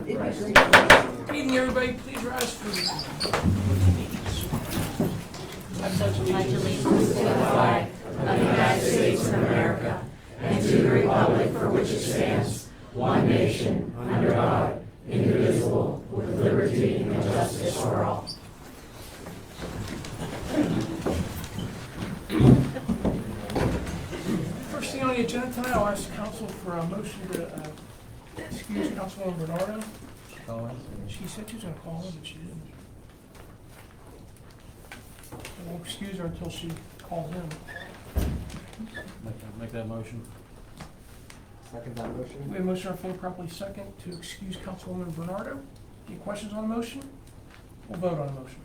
Good evening, everybody. Please rise for the I pledge allegiance to the flag of the United States of America and to the republic for which it stands, one nation, under God, indivisible, with liberty and justice for all. first thing on the agenda tonight. I'll ask the council for a motion to excuse Councilwoman Bernardo. She said she was going to call in, but she didn't. I won't excuse her until she calls in. Make that motion. Second that motion? We have a motion on the floor properly second to excuse Councilwoman Bernardo. Any questions on the motion? We'll vote on the motion.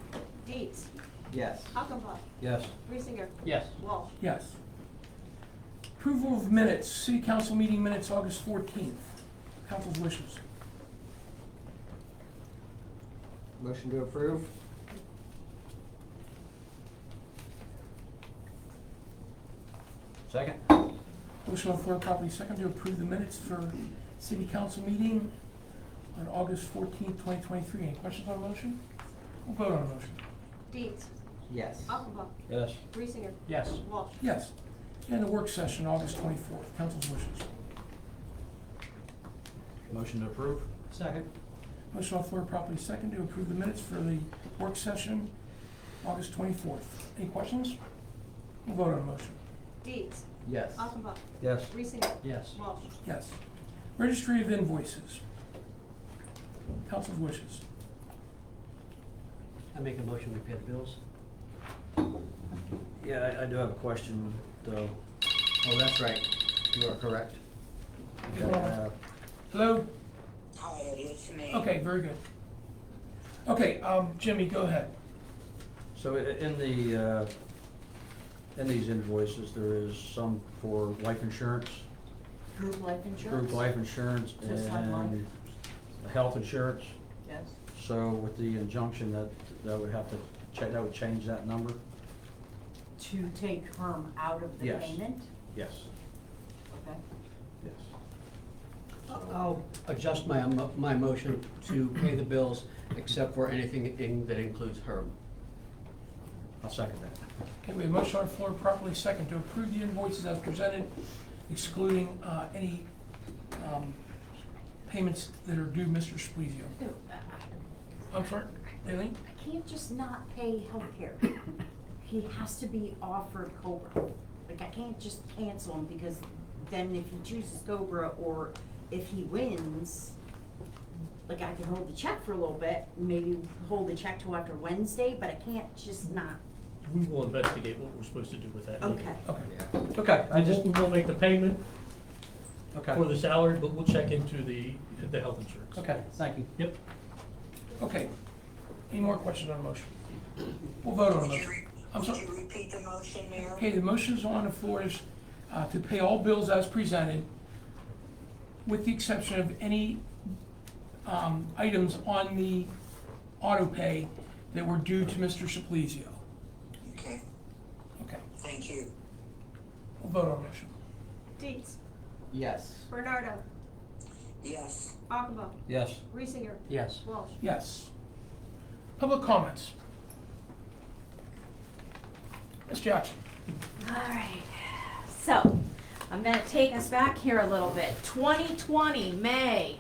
Dietz. Yes. Hockenbach. Yes. Reesinger. Yes. Walsh. Yes. Approval of minutes, City Council meeting minutes, August 14th. Council's wishes. Motion to approve? Second? Motion on the floor properly second to approve the minutes for City Council meeting on August 14th, 2023. Any questions on the motion? We'll vote on the motion. Dietz. Yes. Hockenbach. Yes. Reesinger. Yes. Walsh. Yes. And the work session, August 24th. Council's wishes. Motion to approve? Second. Motion on the floor properly second to approve the minutes for the work session, August 24th. Any questions? We'll vote on the motion. Dietz. Yes. Hockenbach. Yes. Reesinger. Yes. Walsh. Yes. Registry of invoices. Council's wishes. I make a motion we pay the bills. Yeah, I do have a question, though. Oh, that's right. You are correct. Hello? Hi, it's me. Okay, very good. Okay, Jimmy, go ahead. So in the, in these invoices, there is some for life insurance, Group life insurance? group life insurance, Just like mine. and health insurance. Yes. So with the injunction that would have to check, that would change that number? To take Herm out of the Yes. payment? Yes, Okay. yes. I'll adjust my motion to pay the bills except for anything that includes Herb. I'll second that. Okay, we have a motion on the floor properly second to approve the invoices as presented, excluding any payments that are due Mr. Splizio. I'm sorry, Aileen? I can't just not pay healthcare. He has to be offered COBRA. Like, I can't just cancel him because then if he chooses COBRA or if he wins, like, I can hold the check for a little bit, maybe hold the check till after Wednesday, but I can't just not. We will investigate what we're supposed to do with that. Okay. Okay, Okay, I just, We will make the payment okay, for the salary, but we'll check into the health insurance. okay, thank you. Yep. okay. Any more questions on the motion? We'll vote on the Would you motion. I'm would sorry. you repeat the motion, Mayor? Okay, the motion is on the floor is to pay all bills as presented, with the exception of any items on the auto pay that were due to Mr. Splizio. Okay, Okay, thank you. we'll vote on the motion. Dietz. Yes. Bernardo. Yes. Hockenbach. Yes. Reesinger. Yes. Walsh. Yes. Public comments. Ms. Jackson. All right, so I'm gonna take us back here a little bit. 2020, May,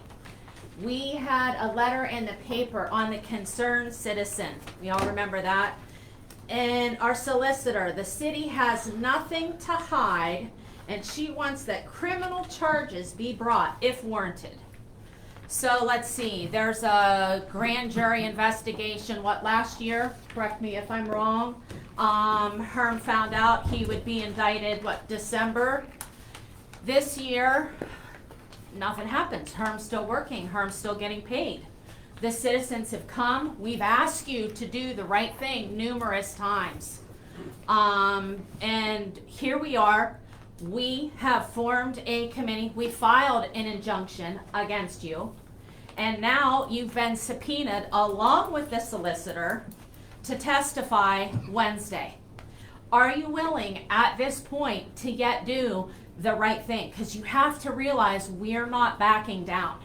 we had a letter in the paper on the concerned citizen. We all remember that? And our solicitor, the city has nothing to hide, and she wants that criminal charges be brought if warranted. So let's see, there's a grand jury investigation, last year? Correct me if I'm wrong. Herm found out he would be indicted, December? This year, nothing happens. Herm's still working, Herm's still getting paid. The citizens have come, we've asked you to do the right thing numerous times. And here we are, we have formed a committee, we filed an injunction against you, and now you've been subpoenaed along with the solicitor to testify Wednesday. Are you willing at this point to yet do the right thing? Because you have to realize we're not backing down.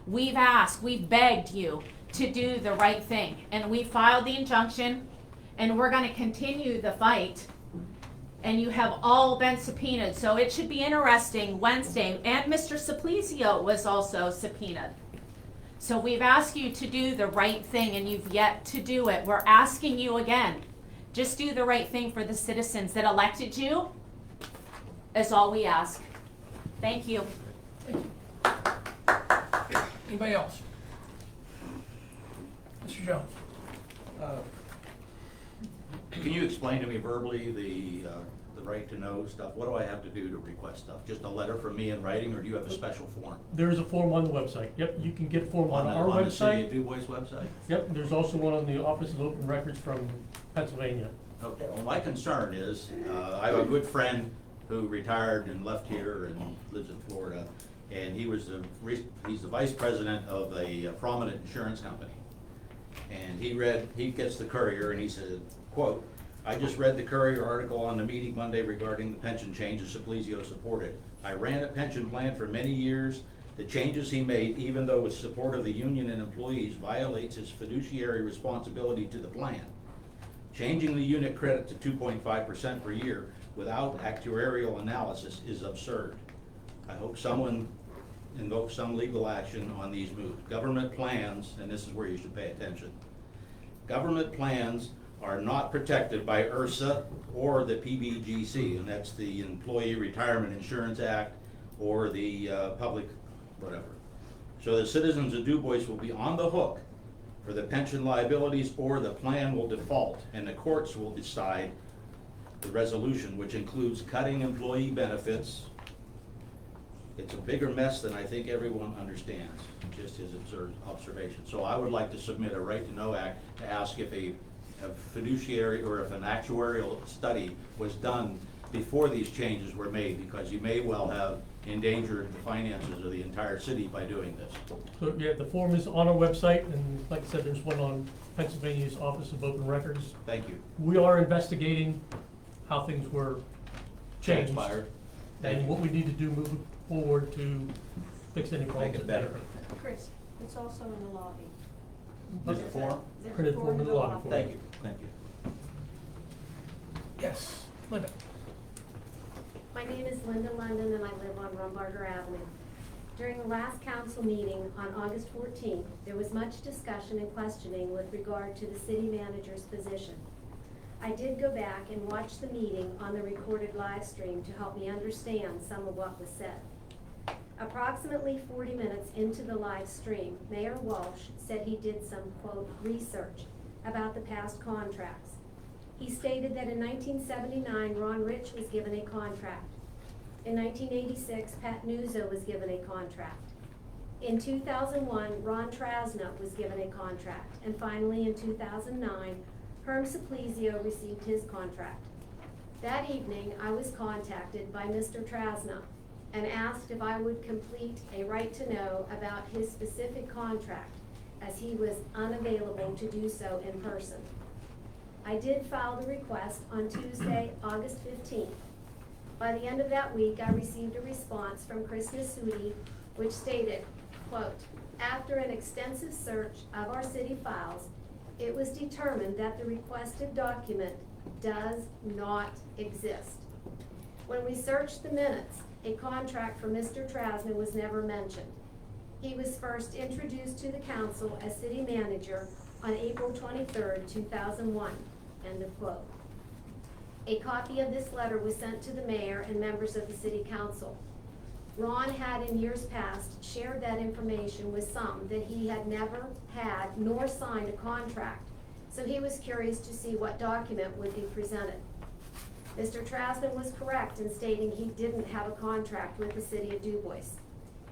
We've asked, we've begged you to do the right thing, and we filed the injunction, and we're gonna continue the fight, and you have all been subpoenaed, so it should be interesting Wednesday, and Mr. Simplicio was also subpoenaed. So we've asked you to do the right thing, and you've yet to do it. We're asking you again, just do the right thing for the citizens that elected you, is all we ask. Thank you. Anybody else? Mr. Jones? Can you explain to me verbally the right to know stuff? What do I have to do to request stuff? Just a letter from me in writing, or do you have a special form? There is a form on the website. Yep, you can get a form on our On the City website. of Dubois website? Yep, there's also one on the Office of Open Records from Pennsylvania. Okay, well, my concern is, I have a good friend who retired and left here and lives in Florida, and he's the vice president of a prominent insurance company. And he gets the Courier, and he said, quote, "I just read the Courier article on the meeting Monday regarding the pension changes Simplicio supported. I ran a pension plan for many years. The changes he made, even though with support of the union and employees, violates his fiduciary responsibility to the plan. Changing the unit credit to 2.5% per year without actuarial analysis is absurd. I hope someone invokes some legal action on these moves. Government plans," and this is where you should pay attention, "government plans are not protected by IRSA or the PBGC, and that's the Employee Retirement Insurance Act, or the public whatever. So the citizens of Dubois will be on the hook for the pension liabilities, or the plan will default, and the courts will decide the resolution, which includes cutting employee benefits. It's a bigger mess than I think everyone understands," just his observation. So I would like to submit a right to know act to ask if a fiduciary or if an actuarial study was done before these changes were made, because you may well have endangered the finances of the entire city by doing this. So, yeah, the form is on our website, and like I said, there's one on Pennsylvania's Office of Open Records. Thank you. We are investigating how things were changed. Transpired. Thank And you. what we need to do moving forward to fix any problems. Make it that better. there. Chris, it's also in the lobby. There's a form? There's a Printed form in the lobby. Thank you, thank you. Yes, Linda? My name is Linda London and I live on Rumbarger Avenue. During the last council meeting on August 14th, there was much discussion and questioning with regard to the city manager's position. I did go back and watch the meeting on the recorded live stream to help me understand some of what was said. Approximately 40 minutes into the live stream, Mayor Walsh said he did some, quote, research about the past contracts. He stated that in 1979, Ron Rich was given a contract. In 1986, Pat Nuzzo was given a contract. In 2001, Ron Trasna was given a contract. And finally, in 2009, Herm Simplicio received his contract. That evening, I was contacted by Mr. Trasna and asked if I would complete a right to know about his specific contract, as he was unavailable to do so in person. I did file the request on Tuesday, August 15th. By the end of that week, I received a response from Chris Nasuti, which stated, quote, "After an extensive search of our city files, it was determined that the requested document does not exist. When we searched the minutes, a contract for Mr. Trasna was never mentioned. He was first introduced to the council as city manager on April 23rd, 2001, end of quote. A copy of this letter was sent to the mayor and members of the city council. Ron had in years past shared that information with some that he had never had nor signed a contract, so he was curious to see what document would be presented. Mr. Trasna was correct in stating he didn't have a contract with the city of Dubois.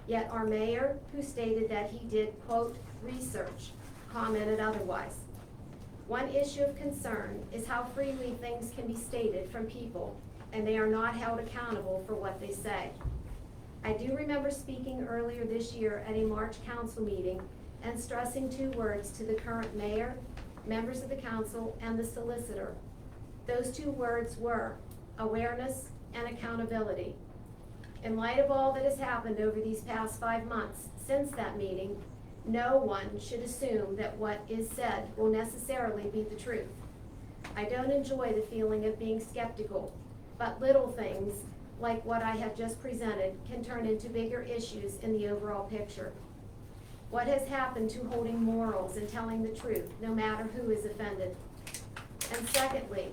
Yet our mayor, who stated that he did, quote, research, commented otherwise. One issue of concern is how freely things can be stated from people, and they are not held accountable for what they say. I do remember speaking earlier this year at a March council meeting and stressing two words to the current mayor, members of the council, and the solicitor. Those two words were awareness and accountability. In light of all that has happened over these past 5 months since that meeting, no one should assume that what is said will necessarily be the truth. I don't enjoy the feeling of being skeptical, but little things like what I have just presented can turn into bigger issues in the overall picture. What has happened to holding morals and telling the truth, no matter who is offended? And secondly,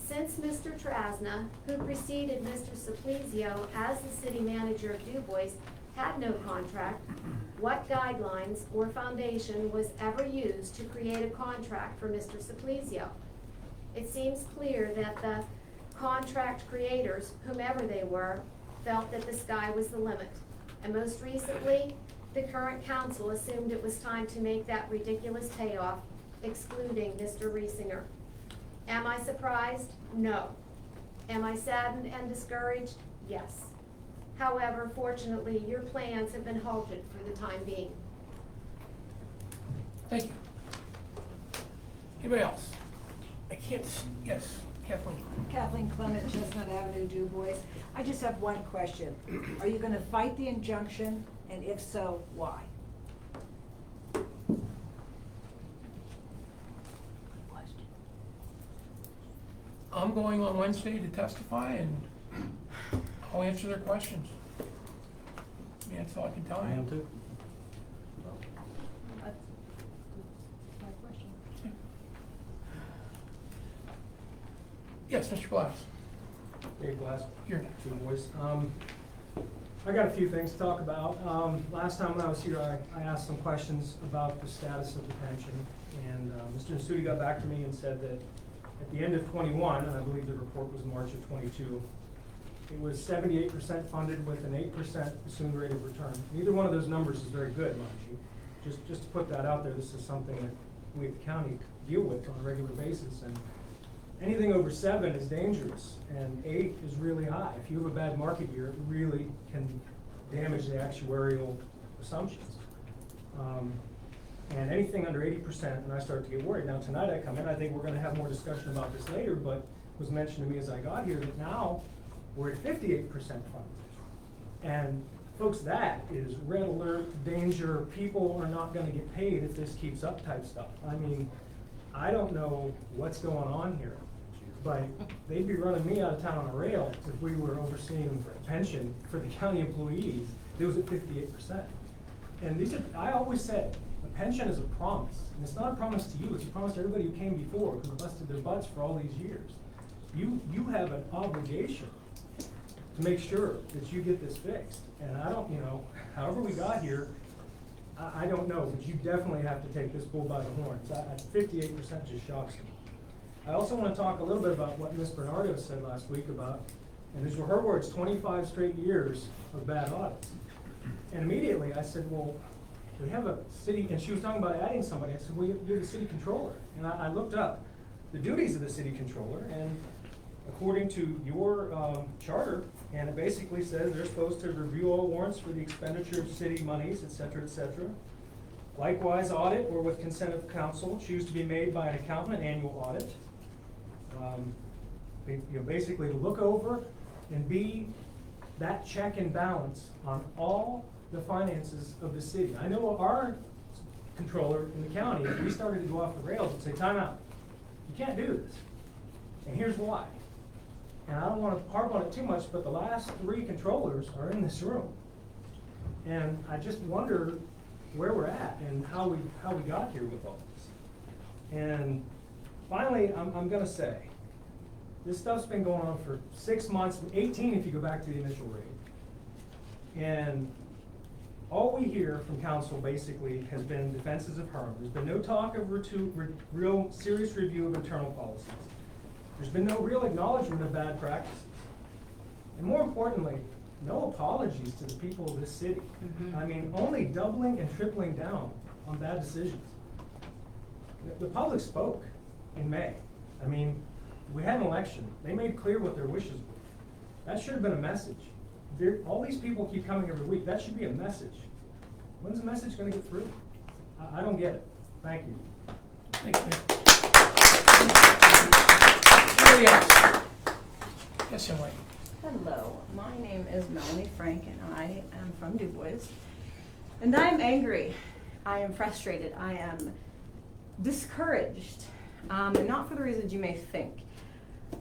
since Mr. Trasna, who preceded Mr. Simplizio as the city manager of Dubois, had no contract, what guidelines or foundation was ever used to create a contract for Mr. Simplizio? It seems clear that the contract creators, whomever they were, felt that the sky was the limit. And most recently, the current council assumed it was time to make that ridiculous payoff, excluding Mr. Riesinger. Am I surprised? No. Am I saddened and discouraged? Yes. However, fortunately, your plans have been halted for the time being. Thank you. Anybody else? I can't, yes, Kathleen. Kathleen Clement, Chestnut Avenue, Dubois. I just have one question. Are you gonna fight the injunction, and if so, why? I'm going on Wednesday to testify, and I'll answer their questions. I mean, that's all I can tell you. I am too. That's my question. Yes, Mr. Glass, Dave Glass, you're next. two boys. I got a few things to talk about. Last time when I was here, I asked some questions about the status of the pension, and Mr. Nasuti got back to me and said that at the end of 21, and I believe the report was March of 22, it was 78% funded with an 8% assumed rate of return. Neither one of those numbers is very good, mind you. Just to put that out there, this is something that we at the county deal with on a regular basis, and anything over 7 is dangerous, and 8 is really high. If you have a bad market year, it really can damage the actuarial assumptions. And anything under 80%, and I start to get worried. Now tonight I come in, I think we're gonna have more discussion about this later, but it was mentioned to me as I got here that now we're at 58% funded. And folks, that is red alert, danger, people are not gonna get paid if this keeps up type stuff. I mean, I don't know what's going on here, but they'd be running me out of town on a rail if we were overseeing pension for the county employees. It was at 58%. And these are, I always said, a pension is a promise, and it's not a promise to you, it's a promise to everybody who came before, who busted their butts for all these years. You have an obligation to make sure that you get this fixed. And I don't, however we got here, I don't know, but you definitely have to take this bull by the horns. 58% just shocks me. I also want to talk a little bit about what Ms. Bernardo said last week about, and these were her words, 25 straight years of bad audits. And immediately I said, well, we have a city, and she was talking about adding somebody. I said, well, you're the city controller. And I looked up the duties of the city controller, and according to your charter, and it basically says they're supposed to review all warrants for the expenditure of city monies, et cetera, et cetera. Likewise, audit or with consent of council, choose to be made by an accountant, an annual audit. Basically to look over and be that check and balance on all the finances of the city. I know our controller in the county, if we started to go off the rails, would say, time out. You can't do this. And here's why. And I don't wanna harp on it too much, but the last 3 controllers are in this room. And I just wonder where we're at and how we got here with all this. And finally, I'm gonna say, this stuff's been going on for 6 months, 18 if you go back to the initial raid. And all we hear from council basically has been defenses of harm. There's been no talk of real serious review of internal policies. There's been no real acknowledgement of bad practices. And more importantly, no apologies to the people of this city. I mean, only doubling and tripling down on bad decisions. The public spoke in May. I mean, we had an election. They made clear what their wishes were. That should have been a message. All these people keep coming every week. That should be a message. When's the message going to get through? I don't get it. Thank you. Thanks, Mayor. Anybody else? Yes, Emily. Hello, my name is Melanie Frank and I am from Dubois. And I am angry, I am frustrated, I am discouraged, and not for the reasons you may think.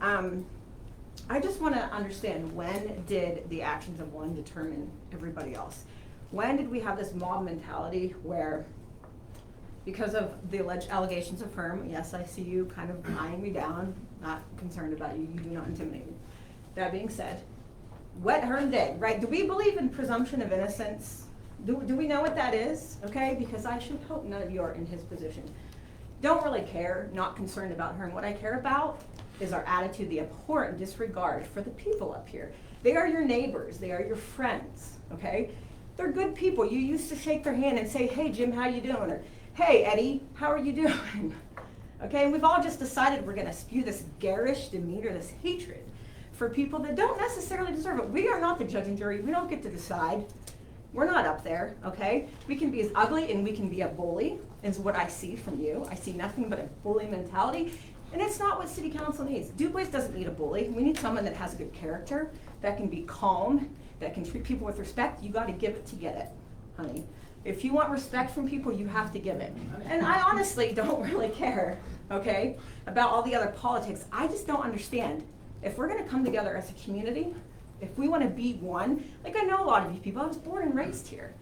I just want to understand, when did the actions of one determine everybody else? When did we have this mob mentality where, because of the alleged allegations of Herm, yes, I see you kind of eyeing me down, not concerned about you, you do not intimidate me. That being said, what Herm did, right? Do we believe in presumption of innocence? Do we know what that is? Okay, because I should hope none of you are in his position. Don't really care, not concerned about Herm. What I care about is our attitude, the abhorrent disregard for the people up here. They are your neighbors, they are your friends, okay? They're good people. You used to shake their hand and say, hey Jim, how you doing? Or hey Eddie, how are you doing? Okay, and we've all just decided we're gonna spew this garish demeanor, this hatred for people that don't necessarily deserve it. We are not the judge and jury. We don't get to decide. We're not up there, okay? We can be as ugly and we can be a bully, is what I see from you. I see nothing but a bully mentality, and it's not what city council needs. Dubois doesn't need a bully. We need someone that has a good character, that can be calm, that can treat people with respect. You gotta give it to get it, honey. If you want respect from people, you have to give it. And I honestly don't really care, okay, about all the other politics. I just don't understand. If we're gonna come together as a community, if we wanna be one, like I know a lot of you people, I was born and raised here.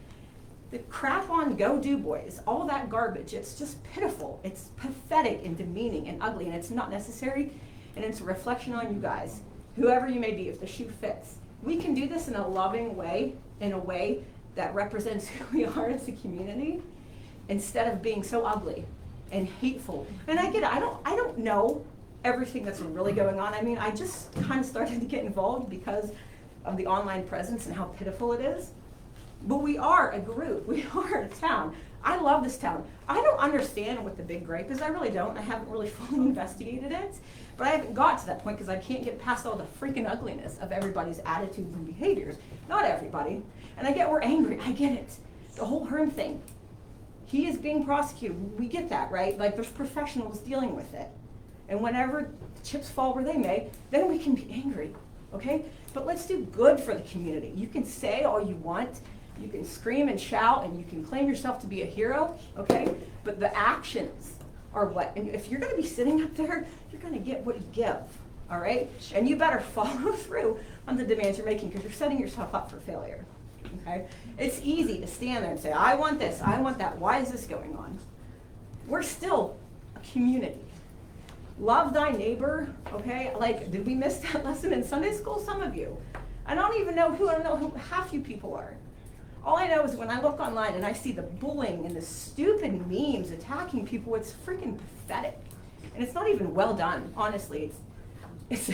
The crap on Go Dubois, all that garbage, it's just pitiful. It's pathetic and demeaning and ugly, and it's not necessary, and it's a reflection on you guys, whoever you may be, if the shoe fits. We can do this in a loving way, in a way that represents who we are as a community, instead of being so ugly and hateful. And I get it, I don't know everything that's really going on. I mean, I just kind of started to get involved because of the online presence and how pitiful it is. But we are a group, we are a town. I love this town. I don't understand what the big gripe is, I really don't. I haven't really fully investigated it, but I haven't got to that point because I can't get past all the freaking ugliness of everybody's attitudes and behaviors. Not everybody. And I get we're angry, I get it. The whole Herm thing. He is being prosecuted, we get that, right? Like there's professionals dealing with it. And whenever the chips fall where they may, then we can be angry, okay? But let's do good for the community. You can say all you want, you can scream and shout, and you can claim yourself to be a hero, okay? But the actions are what, and if you're gonna be sitting up there, you're gonna get what you give, all right? And you better follow through on the demands you're making because you're setting yourself up for failure, okay? It's easy to stand there and say, I want this, I want that, why is this going on? We're still a community. Love thy neighbor, okay? Like, did we miss that lesson in Sunday school? Some of you. I don't even know who, I don't know who half you people are. All I know is when I look online and I see the bullying and the stupid memes attacking people, it's freaking pathetic. And it's not even well done, honestly. It's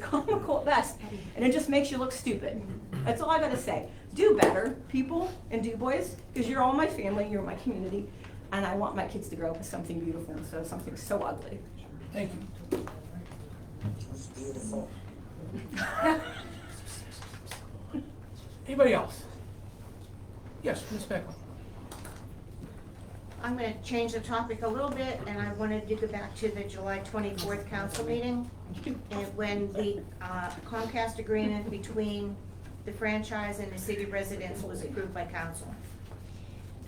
comical at best, and it just makes you look stupid. That's all I gotta say. Do better, people in Dubois, because you're all my family, you're my community, and I want my kids to grow up with something beautiful instead of something so ugly. Thank you. It's beautiful. Anybody else? Yes, Ms. Beckley. I'm gonna change the topic a little bit, and I wanted to go back to the July 24th council meeting, and when the Comcast agreement between the franchise and the city residents was approved by council.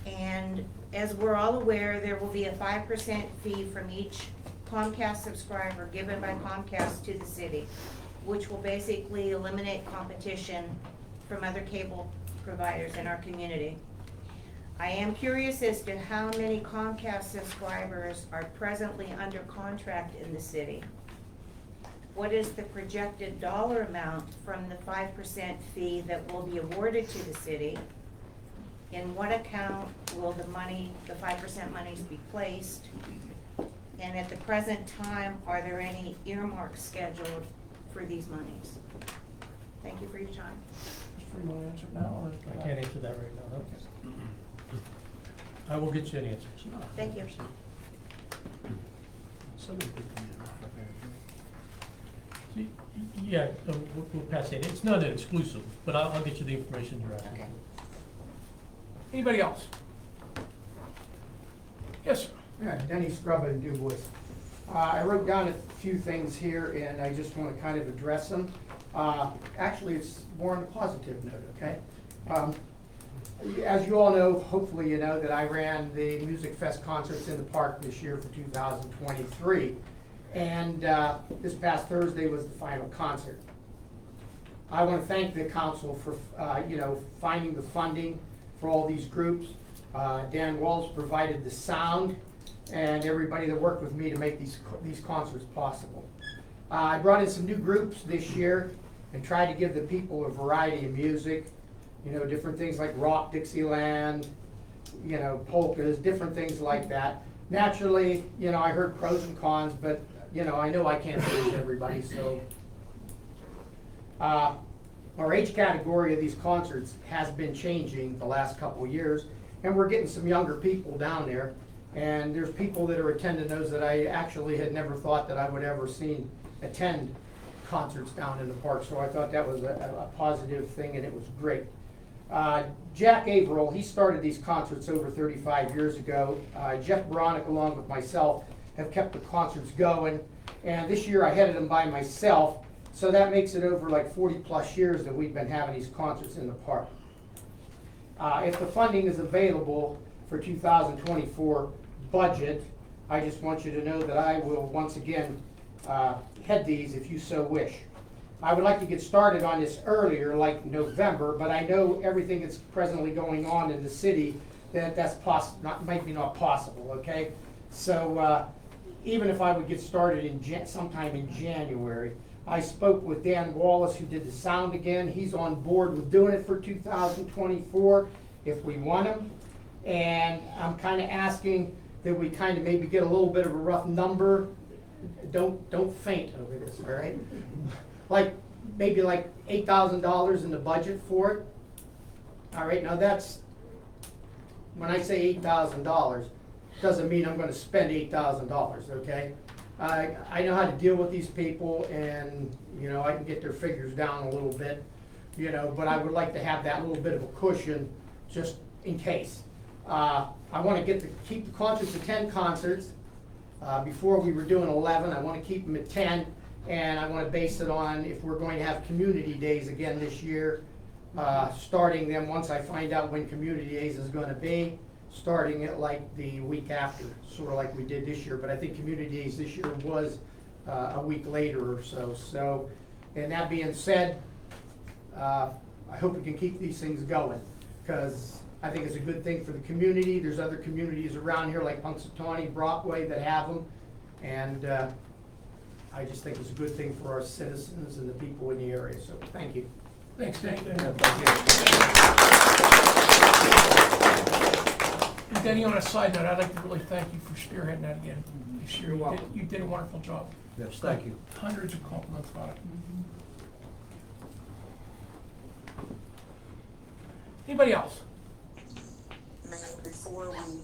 And as we're all aware, there will be a 5% fee from each Comcast subscriber given by Comcast to the city, which will basically eliminate competition from other cable providers in our community. I am curious as to how many Comcast subscribers are presently under contract in the city. What is the projected dollar amount from the 5% fee that will be awarded to the city? In what account will the 5% monies be placed? And at the present time, are there any earmarks scheduled for these monies? Thank you for your time. Mr. Freeman, want to answer now, or? I can't answer that right now, okay. I will get you an answer. Thank you. Yeah, we'll pass that. It's not an exclusive, but I'll get you the information you're asking. Okay. Anybody else? Yes, sir. Yeah, Denny Scrubba and Dubois. I wrote down a few things here and I just want to kind of address them. Actually, it's more on a positive note, okay? As you all know, hopefully you know that I ran the Music Fest concerts in the park this year for 2023. And this past Thursday was the final concert. I want to thank the council for, finding the funding for all these groups. Dan Walls provided the sound and everybody that worked with me to make these concerts possible. I brought in some new groups this year and tried to give the people a variety of music, different things like rock, Dixieland, polkas, different things like that. Naturally, I heard pros and cons, but I know I can't please everybody, so. Our age category of these concerts has been changing the last couple of years, and we're getting some younger people down there. And there's people that are attending those that I actually had never thought that I would ever attend concerts down in the park. So I thought that was a positive thing, and it was great. Jack Averill, he started these concerts over 35 years ago. Jeff Bronick, along with myself, have kept the concerts going. And this year I headed them by myself. So that makes it over like 40 plus years that we've been having these concerts in the park. If the funding is available for 2024 budget, I just want you to know that I will once again head these if you so wish. I would like to get started on this earlier, like November, but I know everything that's presently going on in the city that's might be not possible, okay? So even if I would get started sometime in January, I spoke with Dan Wallace, who did the sound again. He's on board with doing it for 2024 if we want him. And I'm kind of asking that we kind of maybe get a little bit of a rough number. Don't faint over this, all right? Maybe like $8,000 in the budget for it. All right, now when I say $8,000, doesn't mean I'm gonna spend $8,000, okay? I know how to deal with these people, and I can get their figures down a little bit, but I would like to have that little bit of a cushion just in case. I want to keep the concerts at 10 concerts. Before we were doing 11, I want to keep them at 10, and I want to base it on if we're going to have community days again this year, starting them once I find out when community days is going to be. Starting it like the week after, sort of like we did this year, but I think community days this year was a week later or so. So, and that being said, I hope we can keep these things going, because I think it's a good thing for the community. There's other communities around here like Punxsutawney, Brockway that have them, and I just think it's a good thing for our citizens and the people in the area, so thank you. Thanks, Danny. And Denny, on a side note, I'd like to really thank you for spearheading that again this year. You did a wonderful job. Yes, thank you. Hundreds of compliments about it. Anybody else? Mayor, before we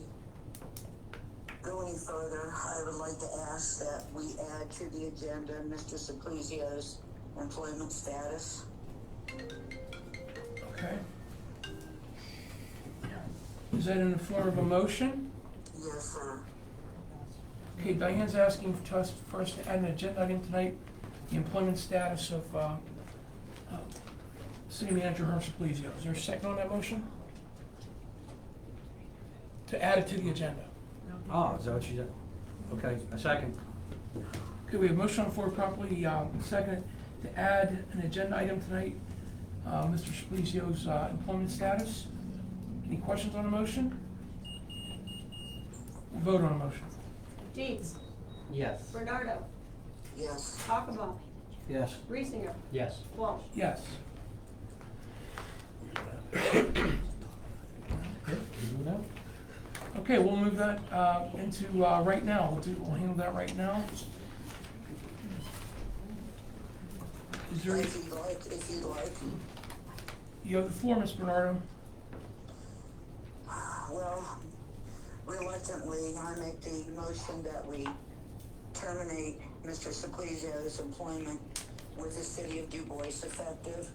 go any further, I would like to ask that we add to the agenda Mr. Saclizio's employment status. Okay. Is that in the form of a motion? Yes, sir. Okay, Diane's asking for us to add an agenda item tonight, the employment status of City Manager Herm Saclizio. Is there a second on that motion? To add it to the agenda. Oh, is that what you said? Okay, a second. Okay, we have a motion on the floor properly seconded to add an agenda item tonight, Mr. Splizio's employment status. Any questions on the motion? We'll vote on the motion. Dietz. Yes. Bernardo. Yes. Akaba. Yes. Reesinger. Yes. Walsh. Yes. Okay, we'll move that into right now. We'll handle that right now. Is there, If you'd like. you have the floor, Ms. Bernardo. Well, reluctantly, I make the motion that we terminate Mr. Sequizio's employment with the city of Dubois effective,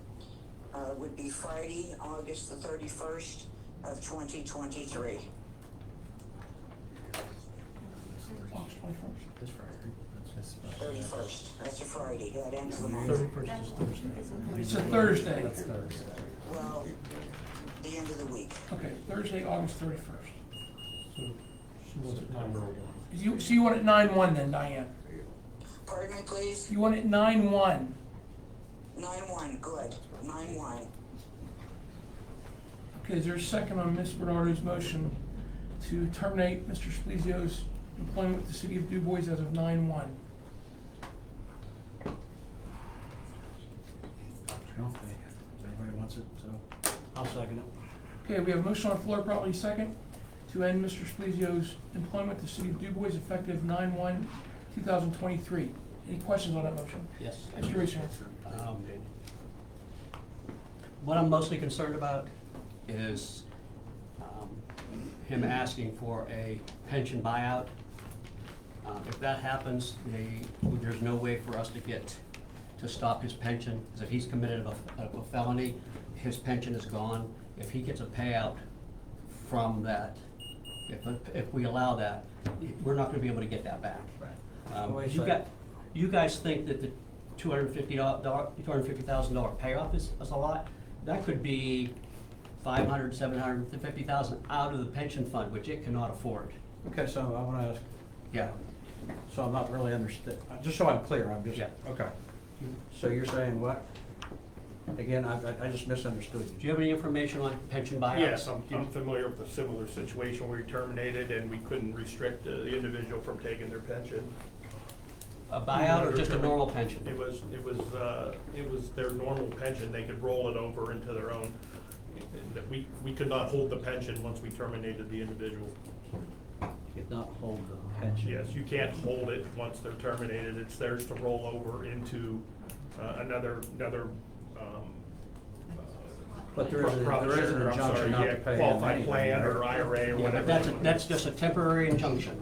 would be Friday, August the 31st of 2023. August 21st. This Friday. 31st, that's a Friday, that ends the month. 31st is Thursday. It's a Thursday. That's Thursday. Well, the end of the week. Okay, Thursday, August 31st. So she wants it number one. So you want it 9/1 then, Diane? Pardon me, please? You want it 9/1? 9-1, good, 9-1. Okay, is there a second on Ms. Bernardo's motion to terminate Mr. Splizio's employment with the city of Dubois as of 9/1? Everybody wants it, so I'll second it. Okay, we have a motion on the floor, probably second, to end Mr. Splizio's employment with the city of Dubois effective 9/1/2023. Any questions on that motion? Yes. Mr. Reesinger. What I'm mostly concerned about is him asking for a pension buyout. If that happens, there's no way for us to stop his pension, because if he's committed of a felony, his pension is gone. If he gets a payout from that, if we allow that, we're not gonna be able to get that back. Wait a second. You guys think that the $250,000 payoff is a lot? That could be $500,000, $750,000 out of the pension fund, which it cannot afford. Okay, so I wanna ask, Yeah. so I'm not really understood, just so I'm clear, I'm just, Yeah. okay. So you're saying what? Again, I just misunderstood Do you. you have any information on pension buyouts? Yes, I'm familiar with a similar situation where we terminated and we couldn't restrict the individual from taking their pension. A buyout or just a normal pension? It was their normal pension, they could roll it over into their own. We could not hold the pension once we terminated the individual. Did not hold the pension. Yes, you can't hold it once they're terminated, it's theirs to roll over into another, But there is an injunction not to pay him qualified anything, plan or right? IRA or Yeah, whatever. but that's just a temporary injunction.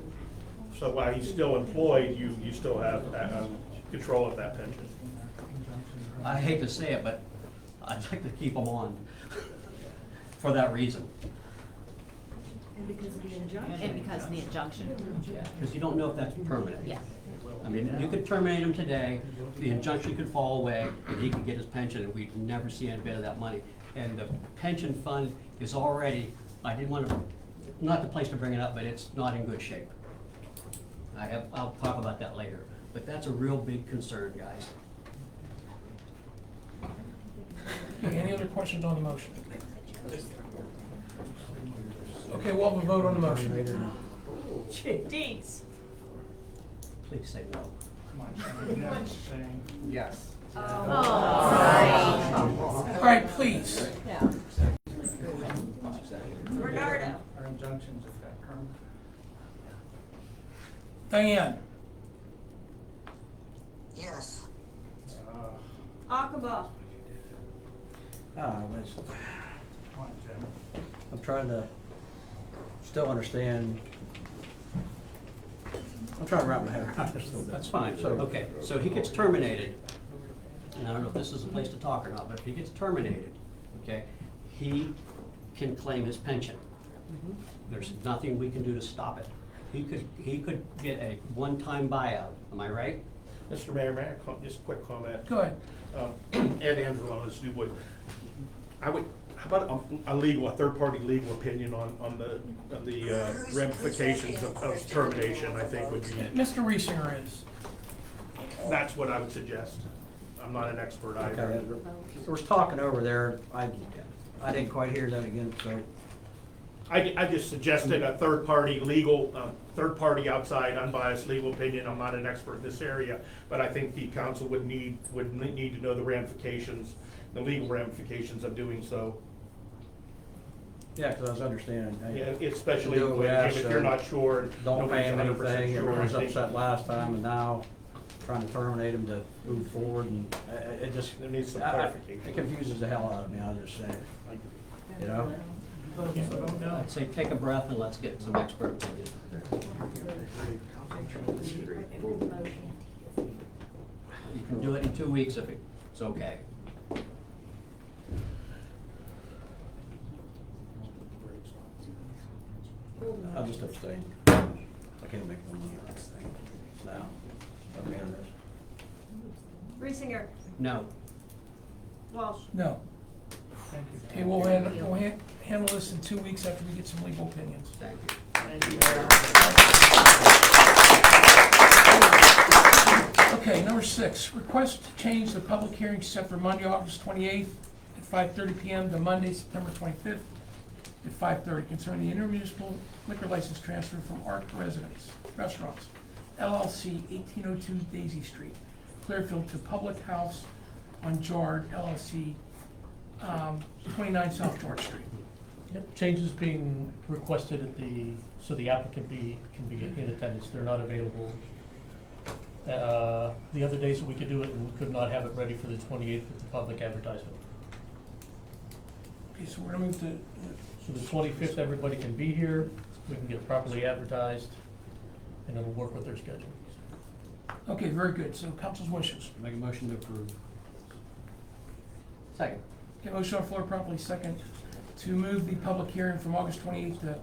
So while he's still employed, you still have control of that pension. I hate to say it, but I'd like to keep them on for that reason. And because of the injunction. Because you don't know if that's permanent. Yeah. I mean, you could terminate him today, the injunction could fall away, and he could get his pension, and we'd never see any bit of that money. And the pension fund is already, I didn't want to, not the place to bring it up, but it's not in good shape. I'll talk about that later, but that's a real big concern, guys. Okay, any other questions on the motion? Okay, we'll have a vote on the motion. Dietz. Please say no. Yes. All right, please. Bernardo. Our injunctions if that permanent. Diane? Yes. Akaba. I'm trying to still understand. I'm trying to wrap my head around this a little bit. That's fine. So, Okay, so he gets terminated, and I don't know if this is a place to talk or not, but if he gets terminated, okay, he can claim his pension. There's nothing we can do to stop it. He could get a one-time buyout, am I right? Mr. Mayor, may I just a quick comment? Go ahead. Ed Angelo, this Dubois. How about a third-party legal opinion on the ramifications of termination, I think would be. Mr. Reesinger is. That's what I would suggest. I'm not an expert Okay, either. there was talking over there, I didn't quite hear that again, so. I just suggested a third-party legal, third-party outside unbiased legal opinion. I'm not an expert in this area, but I think the council would need to know the ramifications, the legal ramifications of doing so. Yeah, because I was understanding. Yeah, especially Do what we asked, if you're not sure, Don't pay nobody's him 100% anything, sure. everyone was I think upset last time, and now trying to terminate him to move forward, and it just. There needs some It clarification. confuses the hell out of me, I'll just say, you know? I'd say take a breath and let's get some expert opinion. You can do it in 2 weeks if it's okay. I'll just abstain. I can't make the money on this thing now. I'll be on this. Reesinger, No. Walsh. No. Okay, we'll handle this in 2 weeks after we get some legal opinions. Thank you. Okay, number 6, request to change the public hearing set for Monday, August 28th at 5:30 PM to Monday, September 25th at 5:30 concerning the intermunicipal liquor license transfer from Arc Restaurants, LLC, 1802 Daisy Street, Clearfield, to Public House on Jard, LLC, 29 South George Street. Yep, changes being requested at so the applicant can be in attendance. They're not available. The other days that we could do it, and we could not have it ready for the 28th with the public advertisement. Okay, so we're gonna move to, So the 25th, everybody can be here, we can get it properly advertised, and it'll work with their schedule. okay, very good, so council's wishes. Make a motion to approve. Second. Okay, motion on the floor, properly second, to move the public hearing from August 28th to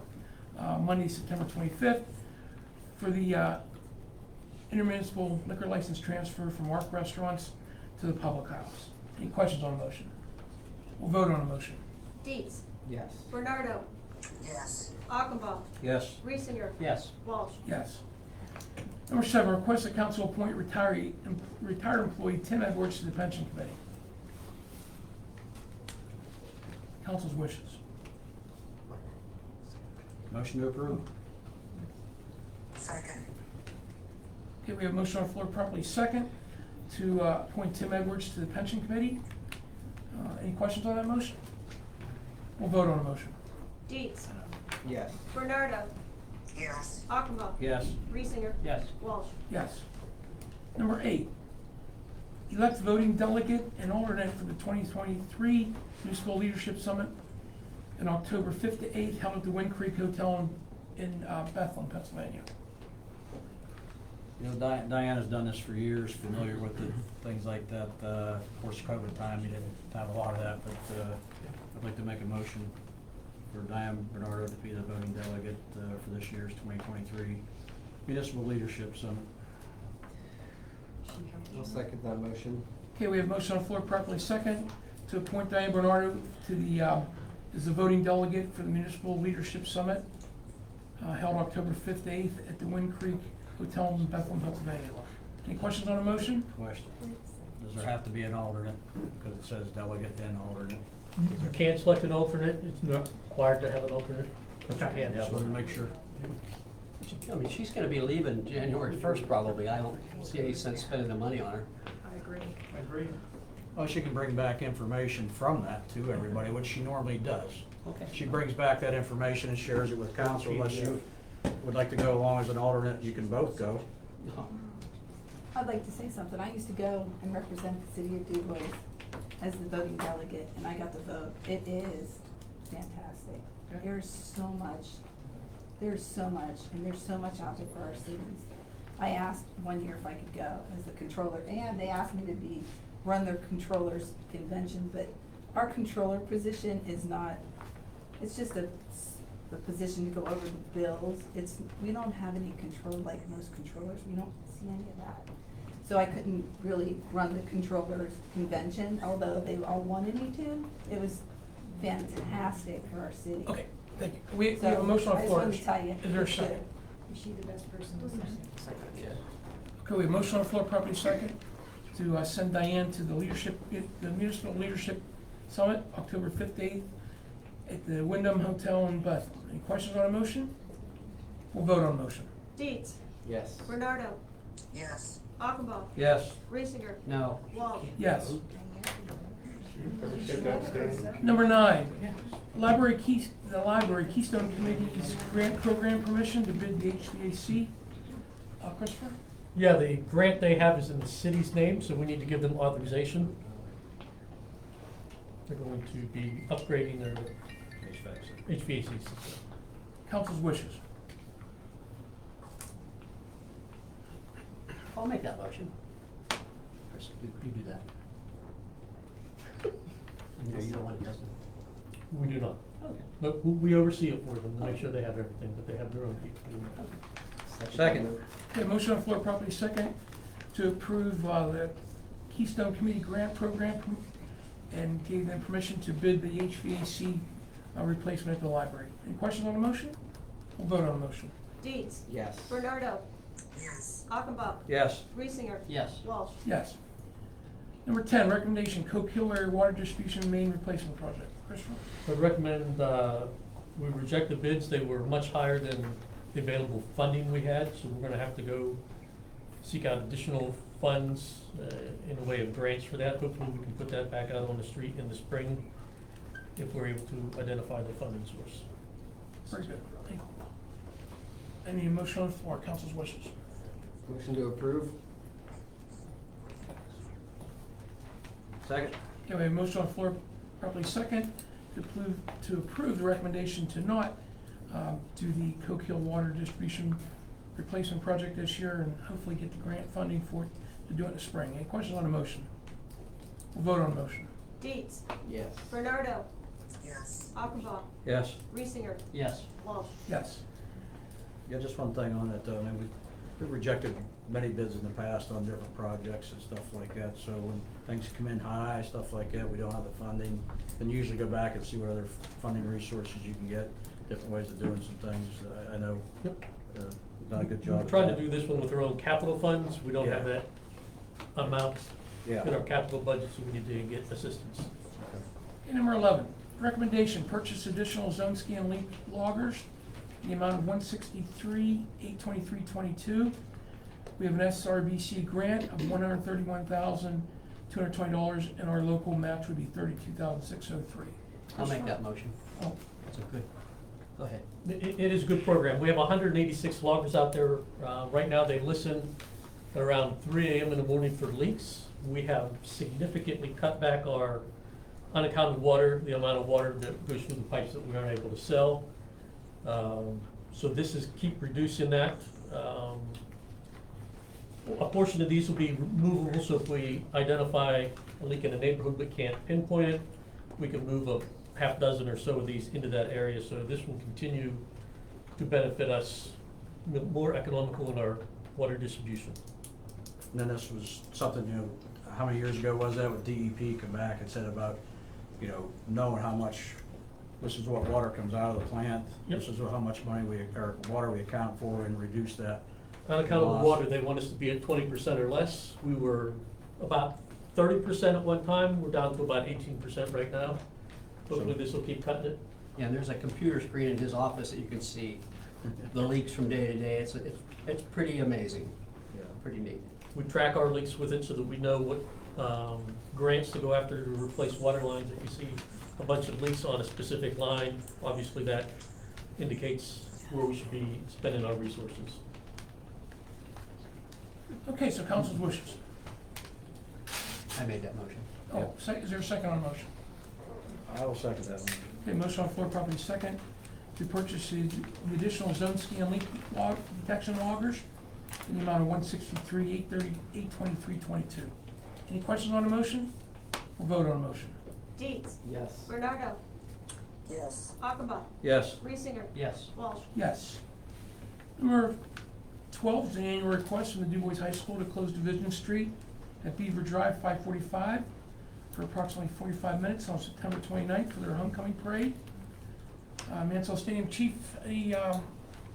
Monday, September 25th for the intermunicipal liquor license transfer from Arc Restaurants to the Public House. Any questions on the motion? We'll vote on the motion. Dietz. Yes. Bernardo. Yes. Achenbaugh. Yes. Reesinger. Yes. Walsh. Yes. Number 7, request the council appoint retired employee Tim Edwards to the pension committee. Council's wishes. Motion to approve. Second. Okay, we have a motion on the floor, properly second, to appoint Tim Edwards to the pension committee. Any questions on that motion? We'll vote on the motion. Dietz. Yes. Bernardo. Yes. Achenbaugh. Yes. Reesinger. Yes. Walsh. Yes. Number 8, elect voting delegate and alternate for the 2023 Municipal Leadership Summit on October 5th to 8th, held at the Wind Creek Hotel in Bethlehem, Pennsylvania. You know, Diana's done this for years, familiar with the things like that. Of course, COVID time, you didn't have a lot of that, but I'd like to make a motion for Diane Bernardo to be the voting delegate for this year's 2023 Municipal Leadership Summit. I'll second that motion. Okay, we have a motion on the floor, properly second, to appoint Diane Bernardo to the, as the voting delegate for the Municipal Leadership Summit, held October 5th to 8th at the Wind Creek Hotel in Bethlehem, Pennsylvania. Any questions on the motion? Question. Does there have to be an alternate? Because it says delegate and alternate. You can't select an alternate, it's not required to have an alternate, but you can have Just want to one. make sure. I mean, she's gonna be leaving January 1st probably. I don't see any sense spending the money on her. I agree. I agree. Well, she can bring back information from that to everybody, which she normally does. Okay. She brings back that information and shares it with council. Unless you would like to go along as an alternate, you can both go. I'd like to say something. I used to go and represent the city of Dubois as the voting delegate, and I got to vote. It is fantastic. There's so much, and there's so much out there for our cities. I asked one year if I could go as the controller, and they asked me to run their controller's convention, but our controller position is not, it's just the position to go over the bills. We don't have any control like most controllers. We don't see any of that. So I couldn't really run the controller's convention, although they all wanted me to. It was fantastic for our city. Okay, thank you. We have a motion on the floor. I just wanted to tell you. Is there a second? Is she the best person to say? Yeah. Okay, we have motion on the floor, properly second, to send Diane to the Municipal Leadership Summit, October 5th, 8th, at the Wyndham Hotel in Bethel. Any questions on a motion? We'll vote on the motion. Dietz. Yes. Bernardo. Yes. Achenbaugh. Yes. Reesinger. No. Walsh. Yes. Number 9, the Library Keystone Committee's grant program permission to bid the HVAC. Christopher? Yeah, the grant they have is in the city's name, so we need to give them authorization. They're going to be upgrading their HVAC system. Council's wishes. I'll make that motion. Chris, you do that. No, you don't want it, doesn't it? We do not. Okay. But we oversee it for them to make sure they have everything, but they have their own people. Second. Okay, motion on the floor, properly second, to approve the Keystone Committee grant program and gave them permission to bid the HVAC replacement at the library. Any questions on the motion? We'll vote on the motion. Dietz. Yes. Bernardo. Yes. Achenbaugh. Yes. Reesinger. Yes. Walsh. Yes. Number 10, recommendation, Coke Hill Area Water Distribution Main Replacement Project. Christopher? I'd recommend, we reject the bids. They were much higher than the available funding we had, so we're gonna have to go seek out additional funds in the way of grants for that. Hopefully we can put that back out on the street in the spring if we're able to identify the funding source. Very good. Any motion on the floor, council's wishes. Motion to approve? Second. Okay, we have a motion on the floor, properly second, to approve the recommendation to not do the Coke Hill Water Distribution Replacement Project this year and hopefully get the grant funding for it to do it in the spring. Any questions on the motion? We'll vote on the motion. Dietz. Yes. Bernardo. Yes. Achenbaugh. Yes. Reesinger. Yes. Walsh. Yes. Yeah, just one thing on it, though, I mean, we've rejected many bids in the past on different projects and stuff like that, so when things come in high, stuff like that, we don't have the funding, then you usually go back and see what other funding resources you can get, different ways of doing some things. I know, Yep. done a good job. We're trying to do this one with our own capital funds. We don't have Yeah. that amount Yeah. in our capital budget, so we need to get assistance. Okay, number 11, recommendation, purchase additional zone scan leak loggers, in the amount of $163,823.22. We have an SRBC grant of $131,220, and our local match would be $32,603. I'll make that motion. Oh, That's a good, go ahead. It is a good program. We have 186 loggers out there. Right now, they listen at around 3 a.m. in the morning for leaks. We have significantly cut back our unaccounted water, the amount of water that goes through the pipes that we aren't able to sell. So this is keep reducing that. A portion of these will be removable, so if we identify a leak in a neighborhood but can't pinpoint it, we can move a half dozen or so of these into that area. So this will continue to benefit us, more economical in our water distribution. And then this was something, you know, how many years ago was that with DEP come back and said about, you know, knowing how much, this is what water comes out of the plant, Yep. this is how much money or water we account for and reduce that. Unaccounted loss. water, they want us to be at 20% or less. We were about 30% at one time. We're down to about 18% right now. Hopefully this will keep cutting it. Yeah, and there's a computer screen in his office that you can see the leaks from day to day. It's pretty amazing. Yeah. Pretty neat. We track our leaks with it so that we know what grants to go after to replace water lines. If you see a bunch of leaks on a specific line, obviously that indicates where we should be spending our resources. okay, so council's wishes. I made that motion. Oh, is there a second on the motion? I will second that one. Okay, motion on the floor, properly second, to purchase the additional zone scan leak detection loggers in the amount of $163,823.22. Any questions on the motion? We'll vote on the motion. Dietz. Yes. Bernardo. Yes. Achenbaugh. Yes. Reesinger. Yes. Walsh. Yes. Number 12 is an annual request from the Dubois High School to close Division Street at Beaver Drive 545 for approximately 45 minutes on September 29th for their homecoming parade. Mansell Stadium Chief, any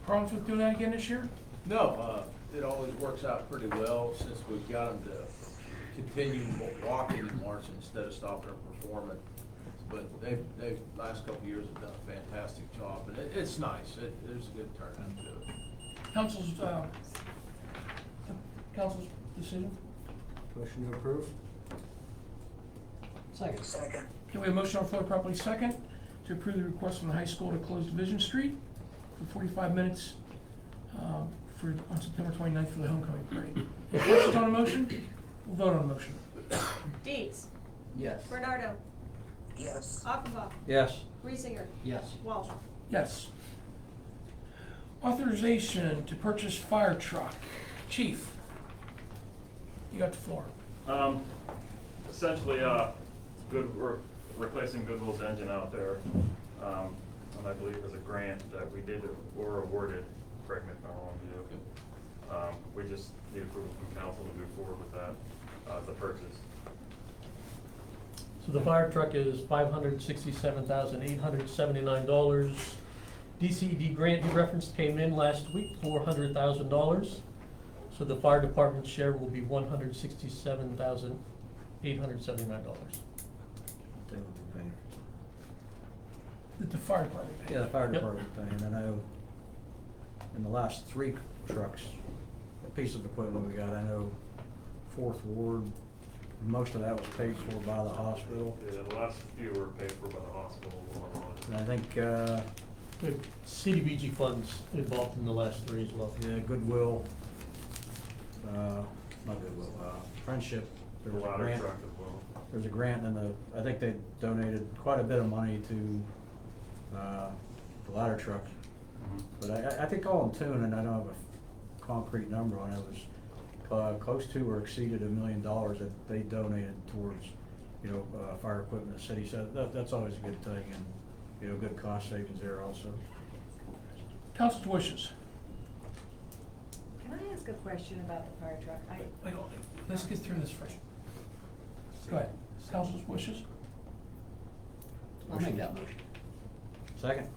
problems with doing that again this year? No, it always works out pretty well since we've got them to continue walking and marching instead of stopping and performing. But they've last couple of years have done a fantastic job, and it's nice. There's a good turnout to it. Council's decision? Motion to approve? Second. Second. Okay, we have a motion on the floor properly second to approve the request from the high school to close Division Street for 45 minutes on September 29th for the homecoming parade. Any questions on the motion? We'll vote on the motion. Dietz. Yes. Bernardo. Yes. Achenbach. Yes. Reesinger. Yes. Walsh. Yes. Authorization to purchase fire truck. Chief, you got the floor. Essentially, we're replacing Goodwill's engine out there. And I believe there's a grant that were awarded, correct me if I'm wrong, we just need approval from council to move forward with that, the purchase. So the fire truck is $567,879. DCD grant he referenced came in last week, $400,000. So the fire department's share will be $167,879. The fire department. Yeah, the fire Yep. department thing, I know in the last 3 trucks, a piece of equipment we got, I know Fourth Ward, most of that was paid for by the hospital. Yeah, the last few were paid for by the hospital. And I think, The CDBG funds involved in the last 3 as well. yeah, Goodwill, not Goodwill, Friendship, there The was a ladder grant. truck as well. There's a grant and I think they donated quite a bit of money to, the ladder truck. But I think all in tune, and I don't have a concrete number on it, was close to or exceeded $1 million that they donated towards, fire equipment in the city. So that's always a good thing, and, good cost savings there also. Council's wishes. Can I ask a question about the fire truck? Wait, let's get through this first. Go ahead. Council's wishes. I'll make that motion. Second.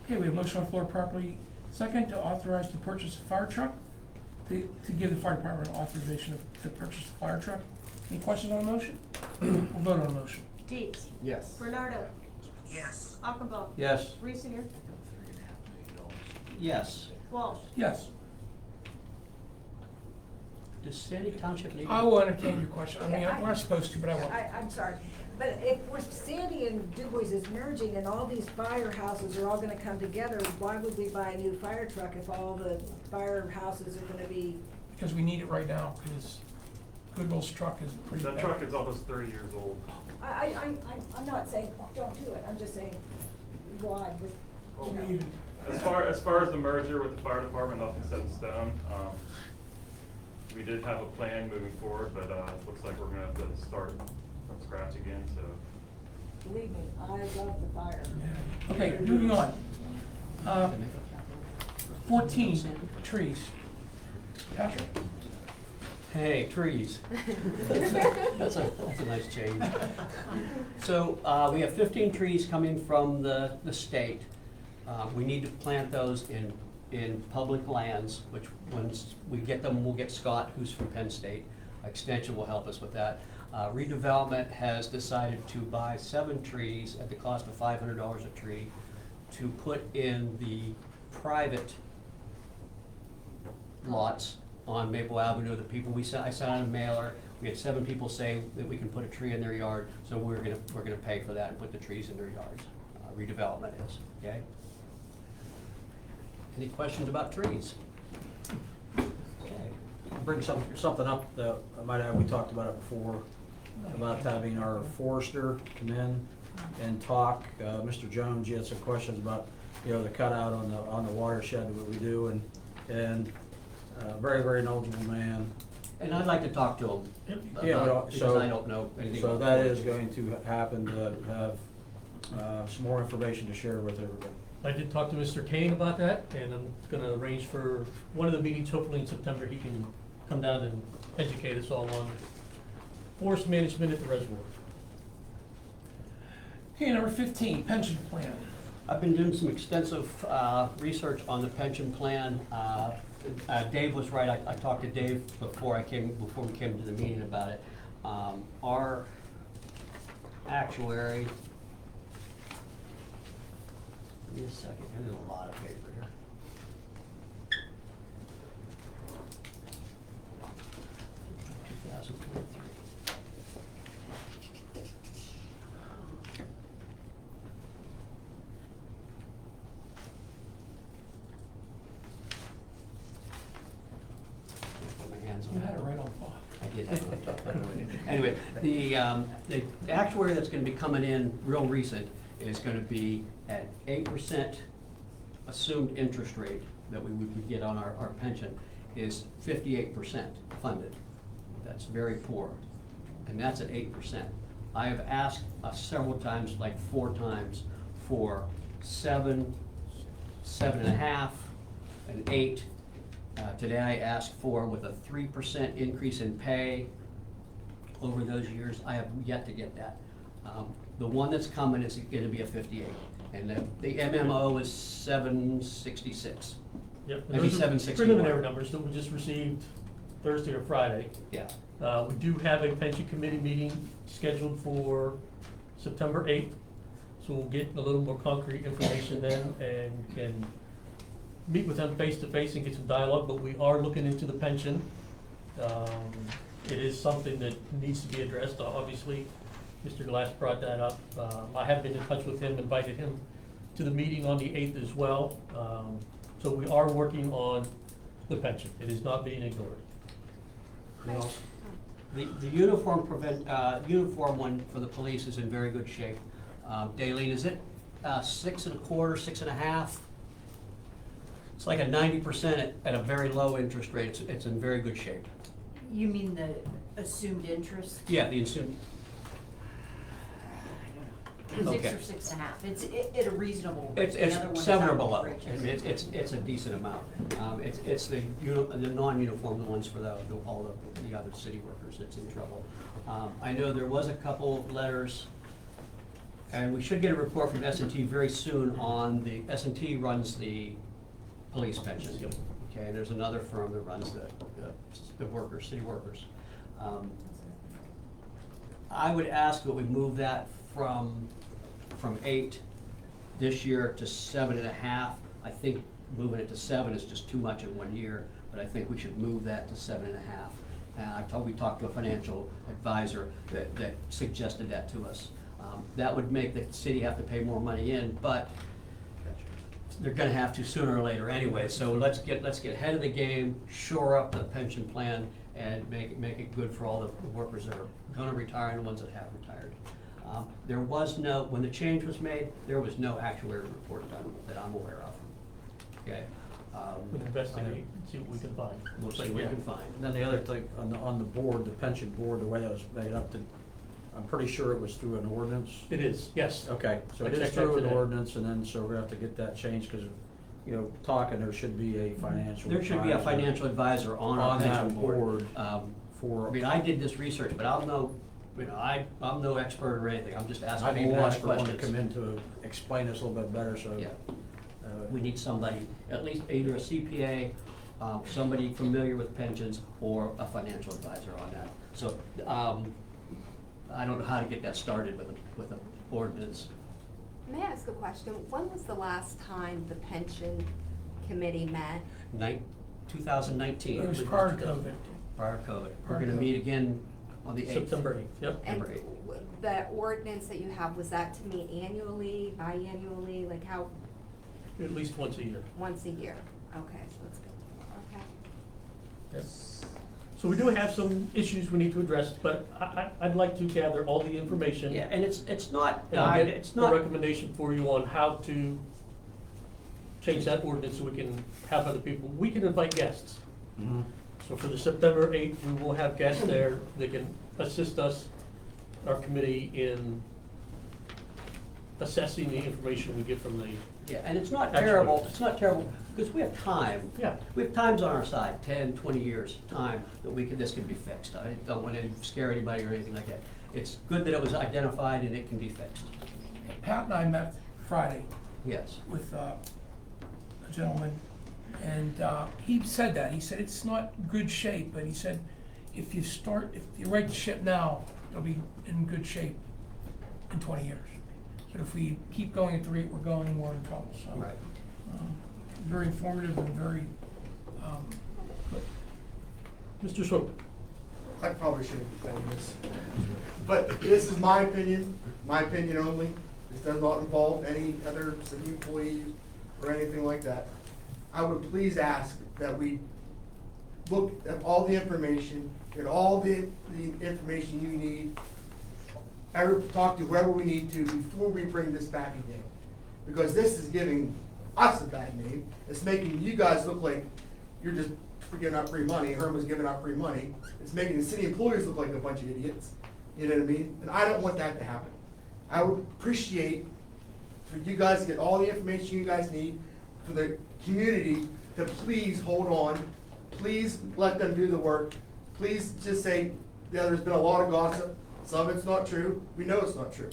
Okay, we have a motion on the floor properly second to authorize the purchase of fire truck, to give the fire department authorization to purchase the fire truck. Any questions on the motion? We'll vote on the motion. Dietz. Yes. Bernardo. Yes. Achenbach. Yes. Reesinger. Yes. Walsh. Yes. Does Sandy Township need? I will entertain your question. I mean, we're not supposed to, but I will. I'm sorry, but if we're Sandy and Du Bois is merging and all these firehouses are all gonna come together, why would we buy a new fire truck if all the firehouses are gonna be? Because we need it right now, because Goodwill's truck is pretty bad. That truck is almost 30 years old. I'm not saying don't do it, I'm just saying why, you know. As far as the merger with the fire department, nothing's set in stone. We did have a plan moving forward, but it looks like we're gonna have to start from scratch again, so. Believe me, I love the fire. Okay, moving on. 14, trees. Patrick? Hey, trees. That's a nice change. So, we have 15 trees coming from the state. We need to plant those in public lands, which once we get them, we'll get Scott, who's from Penn State. Extension will help us with that. Redevelopment has decided to buy 7 trees at the cost of $500 a tree to put in the private lots on Maple Avenue. The people I sent out a mailer. We had 7 people say that we can put a tree in their yard, so we're gonna pay for that and put the trees in their yards. Redevelopment is, okay? Any questions about trees? Bring something up that I might have, we talked about it before, about having our forester come in and talk. Mr. Jones, you had some questions about, the cutout on the watershed, what we do, and very, very knowledgeable man. And I'd like to talk to him. Yeah, Because I don't know anything so about that forestry. is going to happen, to have some more information to share with everybody. I did talk to Mr. Kane about that, and I'm gonna arrange for one of the meetings, hopefully in September, he can come down and educate us all on forest management at the reservoir. Okay, number 15, pension plan. I've been doing some extensive research on the pension plan. Dave was right, I talked to Dave before we came to the meeting about it. Our actuary, give me a second, there's a lot of paper here. You had it right on file. I did have it on top, by the way. Anyway, the actuary that's gonna be coming in real recent is gonna be at 8% assumed interest rate that we would get on our pension is 58% funded. That's very poor, and that's at 8%. I have asked several times, like 4 times, for 7, 7.5, and 8. Today I asked for, with a 3% increase in pay over those years, I have yet to get that. The one that's coming is gonna be a 58, and the MMO is 766. Yep, and Maybe those are 761. preliminary numbers that we just received Thursday or Friday. Yeah. We do have a pension committee meeting scheduled for September 8th, so we'll get a little more concrete information then and can meet with them face to face and get some dialogue, but we are looking into the pension. It is something that needs to be addressed, obviously. Mr. Glass brought that up. I have been in touch with him, invited him to the meeting on the 8th as well. So we are working on the pension. It is not being ignored. Well, the uniform uniform one for the police is in very good shape. Daleen, is it 6 1/4, 6 1/2? It's like a 90% at a very low interest rate. It's in very good shape. You mean the assumed interest? Yeah, the assumed. 6 Okay. or 6.5, it's at a reasonable rate. It's The other one is 7 or below. outrageous. I mean, it's a decent amount. It's the non-uniform ones for all the other city workers that's in trouble. I know there was a couple of letters, and we should get a report from S&T very soon on the, S&T runs the police pension. Okay, and there's another firm that runs the workers, city workers. I would ask that we move that from 8 this year to 7.5. I think moving it to 7 is just too much in 1 year, but I think we should move that to 7.5. We talked to a financial advisor that suggested that to us. That would make the city have to pay more money in, but they're gonna have to sooner or later anyway. So let's get ahead of the game, shore up the pension plan, and make it good for all the workers that are gonna retire and the ones that have retired. There was no, when the change was made, there was no actuary report done that I'm aware of. Okay? We'll investigate and see what we can find. We'll see what we can find. And then the other thing, on the board, the pension board, the way that was made up, I'm pretty sure it was through an ordinance. It is, yes. Okay, so I it is checked that through an today. ordinance, and then, so we're gonna have to get that changed, because, there should be a financial. There should be a advisor financial advisor on our that pension board. for. I mean, I did this research, but I'm no expert or anything. I'm just I'd asking even a lot ask of for one to questions. come in to explain this a little bit better, so. Yeah. We need somebody, at least either a CPA, somebody familiar with pensions, or a financial advisor on that. So, I don't know how to get that started with an ordinance. May I ask a question? When was the last time the pension committee met? 2019. It was prior to COVID. Prior to COVID. We're Prior to gonna COVID. meet again on the 8th. September 8th, yep. And September 8th. the ordinance that you have, was that to meet annually, biannually, like how, At least once a year. once a year? Okay, so it's good, okay. Yes. So we do have some issues we need to address, but I'd like to gather all the information. Yeah, and it's not, And I'll it's get a not. recommendation for you on how to change that ordinance so we can have other people, we can invite guests. So for the September 8th, we will have guests there that can assist us, our committee, in assessing the information we get from the. Yeah, and it's not Actually. terrible, because we have time. Yeah. We have times on our side, 10, 20 years time, that this can be fixed. I don't want to scare anybody or anything like that. It's good that it was identified and it can be fixed. Pat and I met Friday Yes. with a gentleman And he said that, he said it's not good shape, but he said if you right the ship now, it'll be in good shape in 20 years. But if we keep going at the rate we're going, we're in trouble, so. Right. Very informative and very, good. Mr. Swope? I probably shouldn't be saying this, but this is my opinion only. This does not involve any other city employees or anything like that. I would please ask that we look at all the information, get all the information you need, talk to whoever we need to before we bring this back again. Because this is giving us a bad name. It's making you guys look like you're just giving out free money. Herman's giving out free money. It's making the city employees look like a bunch of idiots. You know what I mean? And I don't want that to happen. I would appreciate for you guys to get all the information you guys need, for the community to please hold on. Please let them do the work. Please just say, yeah, there's been a lot of gossip. Some of it's not true. We know it's not true.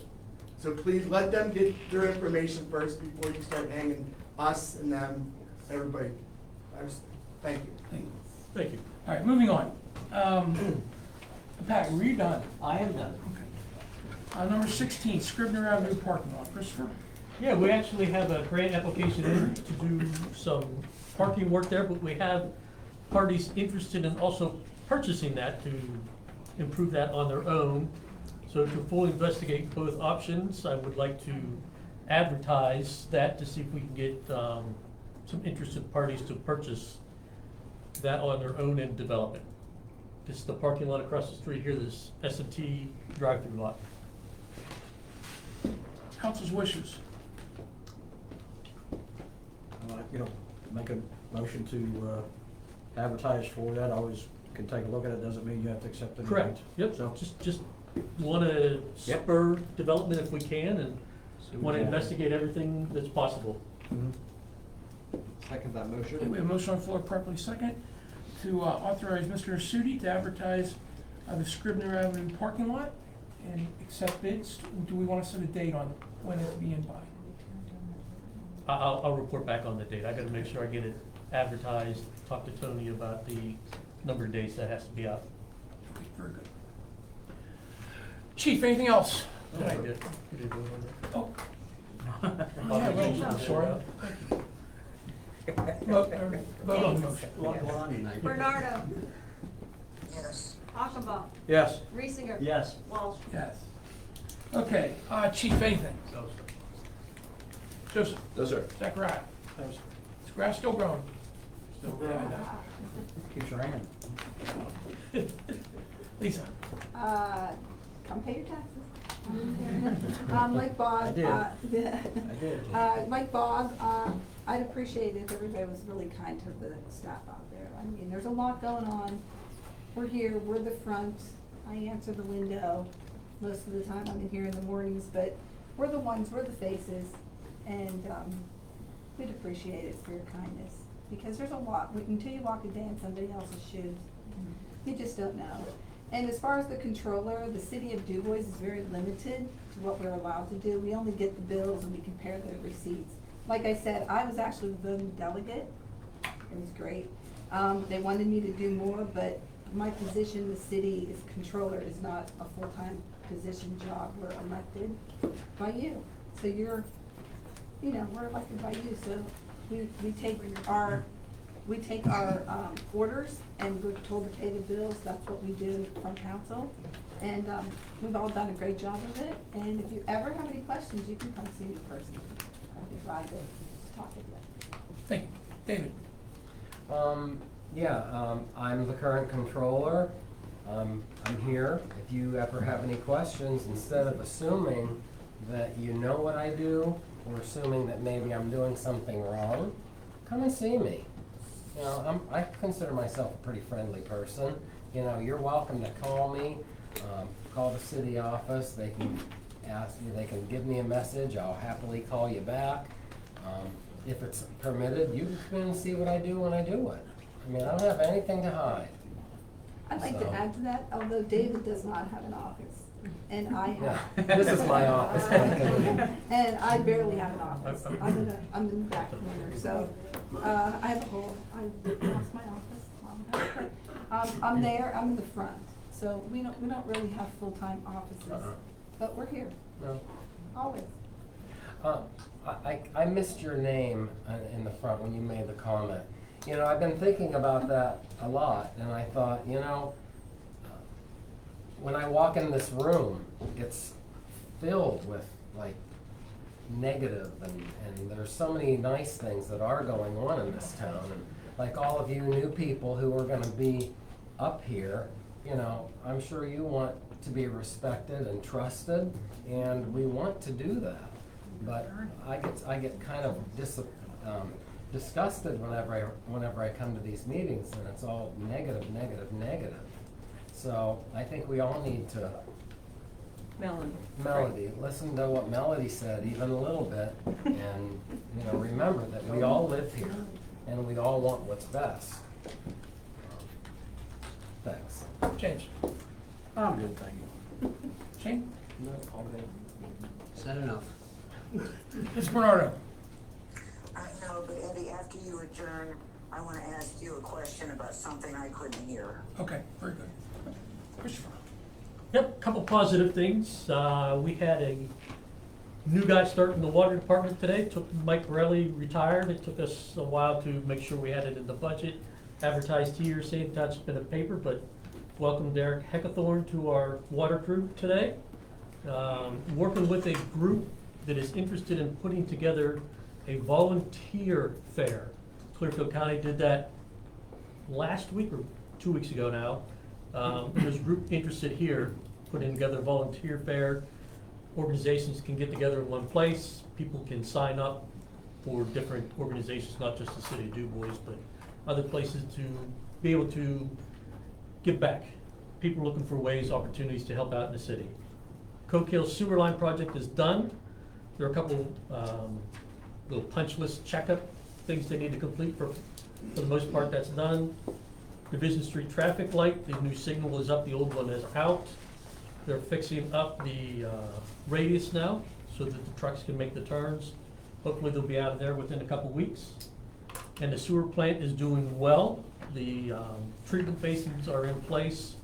So please let them get their information first before you start hanging us and them, everybody. Thank you. Thank you. All right, moving on. Pat, were you done? I am done. Okay. Number 16, Scribner Avenue parking lot. Christopher? Yeah, we actually have a grant application in to do some parking work there, but we have parties interested in also purchasing that to improve that on their own. So to fully investigate both options, I would like to advertise that to see if we can get some interested parties to purchase that on their own and develop it. This is the parking lot across the street here, this S&T drive-through lot. Council's wishes. Make a motion to advertise for that. Always can take a look at it, doesn't mean you have to accept it. Correct, yep, So, just wanna Yep. spur development if we can, and See what wanna you have. investigate everything that's possible. Second that Okay, motion. we have a motion on the floor, properly second, to authorize Mr. Nasuti to advertise the Scribner Avenue parking lot and accept bids. Do we want to set a date on when it's being by? I'll report back on the date. I gotta make sure I get it advertised, talk to Tony about the number of days that has to be out. Okay, very good. Chief, anything else? Oh, I did. You did vote on that. Oh. Yeah, well, I'm sorry. Vote on the motion. What on tonight? Bernardo, Yes. Achenbaugh, Yes. Reesinger. Yes. Walsh. Yes. Okay, Chief, anything? No, Joseph? No, sir. Zachariah? sir. Is grass still growing? Still Yeah, I growing. know. Keeps raining. Lisa? Come pay your taxes. Like Bob. I did. Yeah. I did. Like Bob, I'd appreciate it if everybody was really kind to the staff out there. I mean, there's a lot going on. We're here, we're the front. I answer the window. Most of the time I'm in here in the mornings, but we're the ones, we're the faces. And, we'd appreciate it for your kindness. Because there's a lot, until you walk a day in somebody else's shoes, you just don't know. And as far as the controller, the city of Du Bois is very limited to what we're allowed to do. We only get the bills and we compare the receipts. Like I said, I was actually the voting delegate. It was great. They wanted me to do more, but my position, the city is controller, is not a full-time position job. We're elected by you. So you're, we're elected by you, so we take our orders and we're told to pay the bills. That's what we do from council. And, we've all done a great job of it. And if you ever have any questions, you can come see me personally. I'll be glad to talk with you. Thank you. David? I'm the current controller. I'm here. If you ever have any questions, instead of assuming that you know what I do, or assuming that maybe I'm doing something wrong, come and see me. I consider myself a pretty friendly person. You're welcome to call me, call the city office. They can they can give me a message. I'll happily call you back. If it's permitted, you can come in and see what I do when I do it. I mean, I don't have anything to hide. I'd like to add to that, although David does not have an office. And I have. Yeah, this is my office. And I barely have an office. I'm in the back corner, so, I have a whole, I lost my office. I'm there, I'm in the front, so we don't really have full-time offices, but we're here, No. always. I missed your name in the front when you made the comment. You know, I've been thinking about that a lot, and I thought, you know, when I walk in this room, it's filled with like negative, and there's so many nice things that are going on in this town. And like all of you new people who are gonna be up here, you know, I'm sure you want to be respected and trusted, and we want to do that. But I get kind of disgusted whenever I come to these meetings, and it's all negative, negative, negative. So I think we all need to, Melody, listen to what Melody said even a little bit, and, you know, remember that we all live here, and we all want what's best. Thanks. James? I'm good, thank you. Shane? No, all good. Said enough. Ms. Bernardo? No, but Eddie, after you adjourn, I want to ask you a question about something I couldn't hear. Okay, very good. Christopher? Yep, couple positive things. We had a new guy start in the water department today. Mike Borelli retired. It took us a while to make sure we had it in the budget. Advertised here, same touch, been a paper, but welcome Derek Heckathorn to our water crew today. Working with a group that is interested in putting together a volunteer fair. Clearfield County did that last week or 2 weeks ago now. There's a group interested here, putting together a volunteer fair. Organizations can get together in one place. People can sign up for different organizations, not just the city of Dubois, but other places to be able to give back. People looking for ways, opportunities to help out in the city. Coke Hill Sewer Line project is done. There are a couple little punch list checkup things they need to complete. For the most part, that's done. Division Street traffic light, the new signal is up, the old one is out. They're fixing up the radius now so that the trucks can make the turns. Hopefully they'll be out of there within a couple weeks. And the sewer plant is doing well. The treatment basins are in place.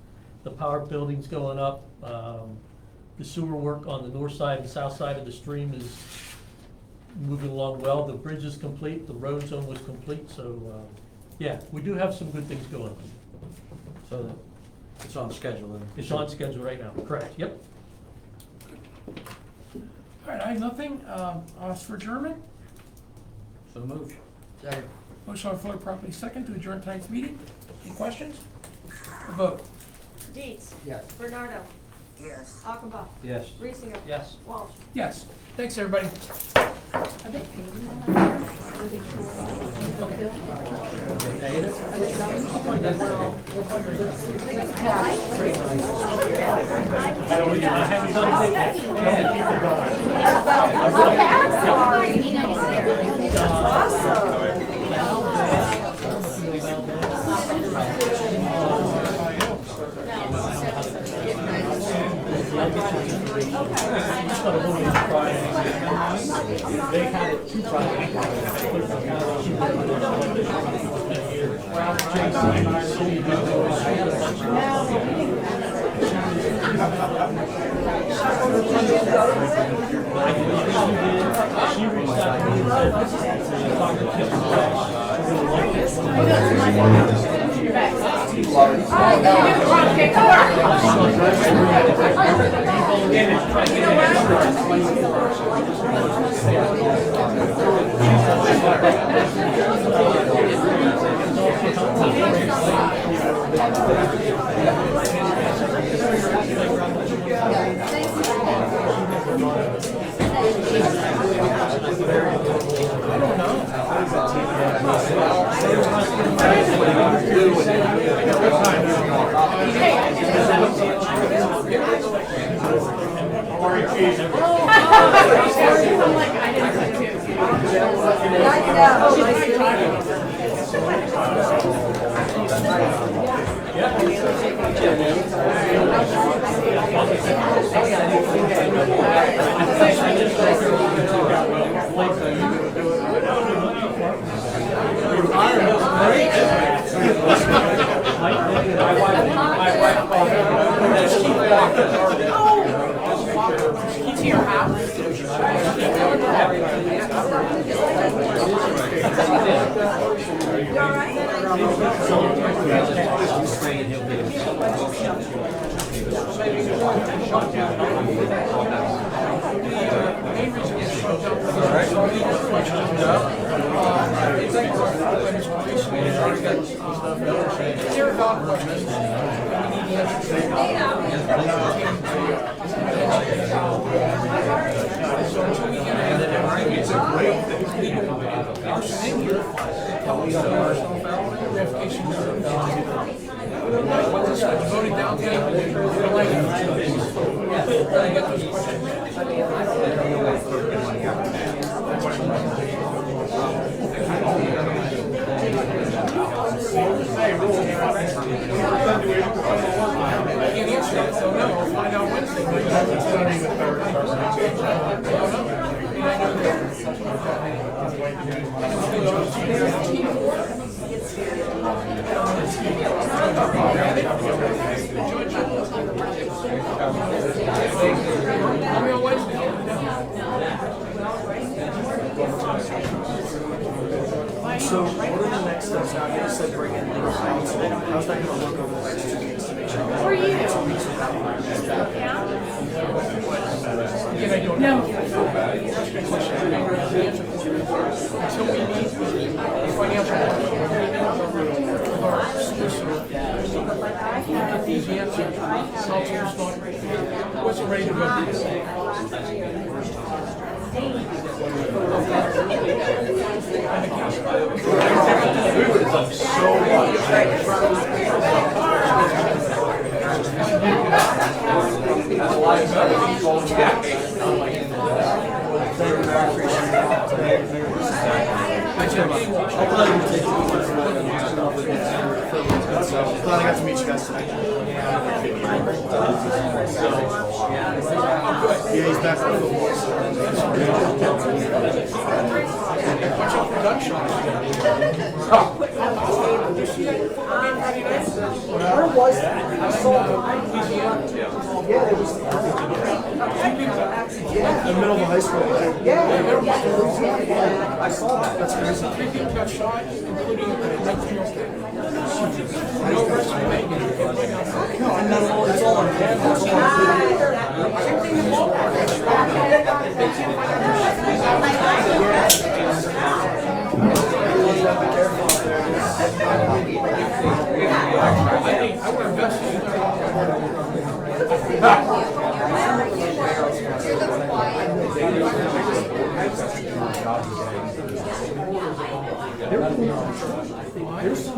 The power building's going up. The sewer work on the north side and south side of the stream is moving along well. The bridge is complete, the road zone was complete, so yeah, we do have some good things going on. So it's on schedule then? It's on schedule right now, correct, yep. All right, I have nothing. Ask for adjournment. So moved. Second. Motion on the floor, properly second to adjourn tonight's meeting. Any questions? A vote. Dietz. Yes. Bernardo. Yes. Achenbach. Yes. Reesinger. Yes. Walsh. Yes. Thanks, everybody. Are they paying them? Are they They had it 2 Fridays. She reached out to me and said, talk to Kim He's here, So what are the next steps now? You said bring in the council. How's that gonna look over the next 2 weeks to make sure? For you. Again, I don't know. Until we meet the financial with our solicitor, get these answers, council's not, wasn't ready to go through Glad I got to meet you guys tonight. Yeah, he's back from the voice. Watch out for gunshots. Where was that? I saw yeah, it was. Yeah, in the middle of the high school. Yeah. I saw that. That's crazy. 3 people got shot, including a 19-year-old kid. No arrests were made. No, and that's all, it's all on camera. It's all on video. Same thing in Walmart. I would invest There's